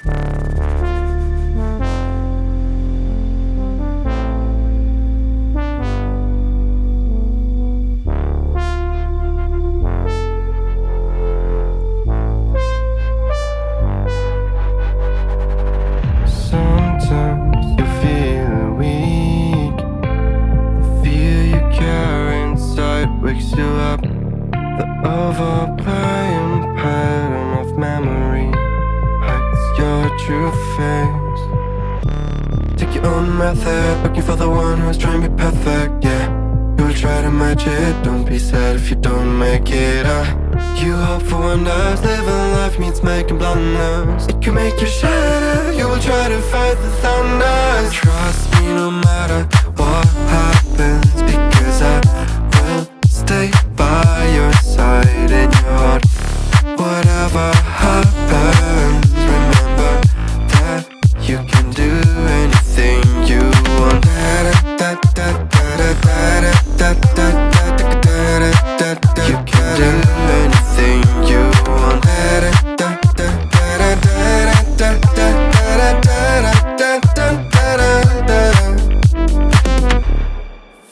Sometimes you feel weak. The fear you carry inside wakes you up. The overplaying pattern of memory hides your true face. Take your own method, looking for the one who's trying to be perfect, yeah. You will try to match it, don't be sad if you don't make it, You hope for wonders, living life means making blunders. It can make you shatter, you will try to fight the thunders. Trust me no matter what happens, because I will stay by your side in your heart. Whatever happens, remember that you can do anything you want. You can do anything you want.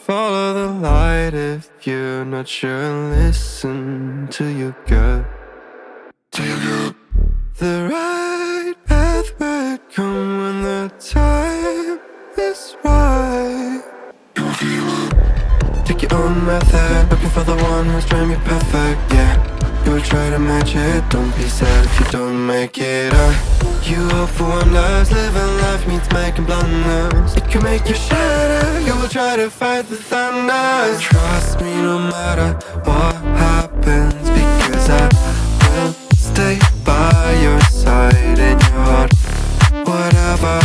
Follow the light if you're not sure. Listen to your gut. The right path will come when the time is right. Take your own method, looking for the one who's trying to be perfect, yeah. You will try to match it, don't be sad if you don't make it, You hope for wonders, living life means making blunders. It can make you shatter, you will try to fight the thunders. Trust me no matter what happens, because I will stay by your side in your heart. Whatever